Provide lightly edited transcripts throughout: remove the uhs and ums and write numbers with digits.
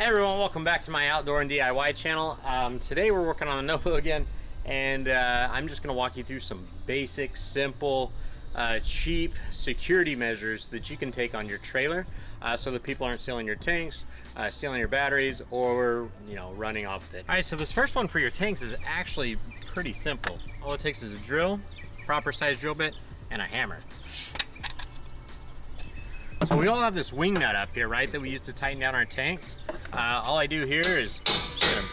Hey everyone, welcome back to my outdoor and DIY channel. Today we're working on a Novo again, and I'm just going to walk you through some basic, simple, cheap security measures that you can take on your trailer so that people aren't stealing your tanks, stealing your batteries, or running off with it. All right, so this first one for your tanks is actually pretty simple. All it takes is a drill, proper size drill bit, and a hammer. So we all have this wing nut up here, right, that we use to tighten down our tanks. All I do here is just gonna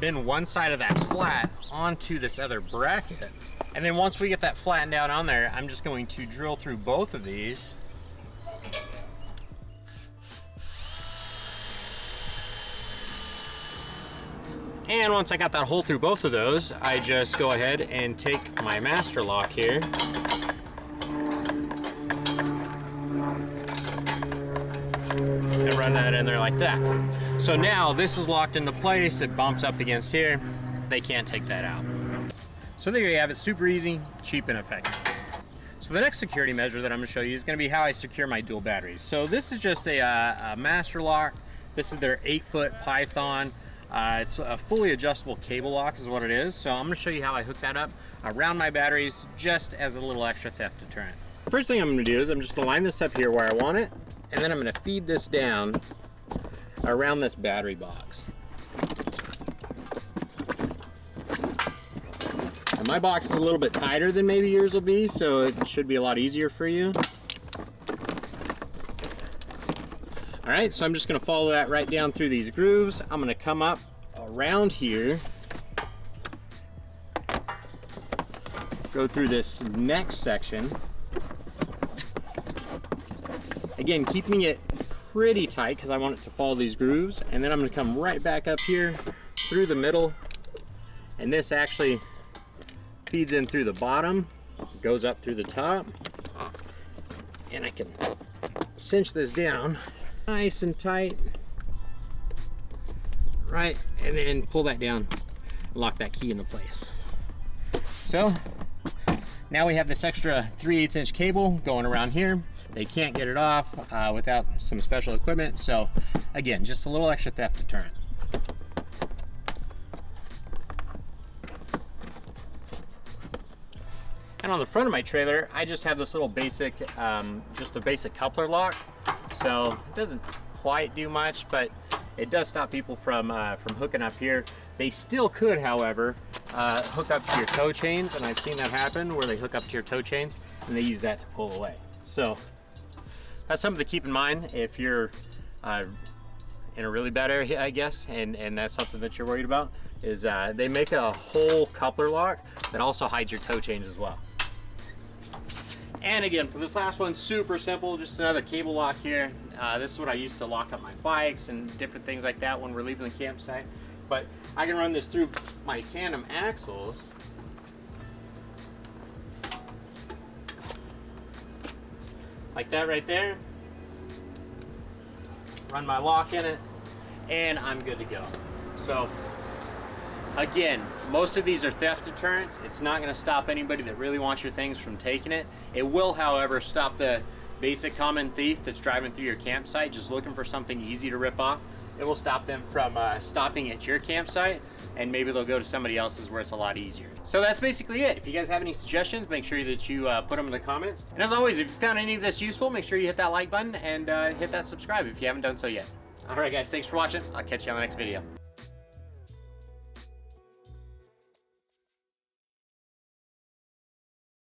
bend one side of that flat onto this other bracket. And then once we get that flattened out on there, I'm just going to drill through both of these. And once I got that hole through both of those, I just go ahead and take my master lock here. And run that in there like that. So now this is locked into place, it bumps up against here, they can't take that out. So there you have it, super easy, cheap, and effective. So the next security measure that I'm going to show you is going to be how I secure my dual batteries. So this is just a master lock. This is their 8-foot Python. It's a fully adjustable cable lock is what it is. So I'm going to show you how I hook that up around my batteries just as a little extra theft deterrent. First thing I'm going to do is I'm just going to line this up here where I want it, and then I'm going to feed this down around this battery box. And my box is a little bit tighter than maybe yours will be, so it should be a lot easier for you. Alright, so I'm just going to follow that right down through these grooves. I'm going to come up around here, go through this next section. Again, keeping it pretty tight because I want it to follow these grooves, and then I'm going to come right back up here through the middle, and this actually feeds in through the bottom, goes up through the top, and I can cinch this down nice and tight, right, and then pull that down and lock that key into place. So now we have this extra 3/8 inch cable going around here. They can't get it off without some special equipment. So again, just a little extra theft deterrent. And on the front of my trailer, I just have this little basic, just a basic coupler lock. So it doesn't quite do much, but it does stop people from hooking up here. They still could, however, hook up to your tow chains, and I've seen that happen where they hook up to your tow chains and they use that to pull away. So that's something to keep in mind if you're in a really bad area, I guess, and that's something that you're worried about, is they make a whole coupler lock that also hides your tow chains as well. And again, for this last one, super simple, just another cable lock here. This is what I used to lock up my bikes and different things like that when we're leaving the campsite. But I can run this through my tandem axles. Like that right there. Run my lock in it, and I'm good to go. So again, most of these are theft deterrents. It's not going to stop anybody that really wants your things from taking it. It will, however, stop the basic common thief that's driving through your campsite just looking for something easy to rip off. It will stop them from stopping at your campsite, and maybe they'll go to somebody else's where it's a lot easier. So that's basically it. If you guys have any suggestions, make sure that you put them in the comments. And as always, if you found any of this useful, make sure you hit that like button and hit that subscribe if you haven't done so yet. All right, guys, thanks for watching. I'll catch you on the next video.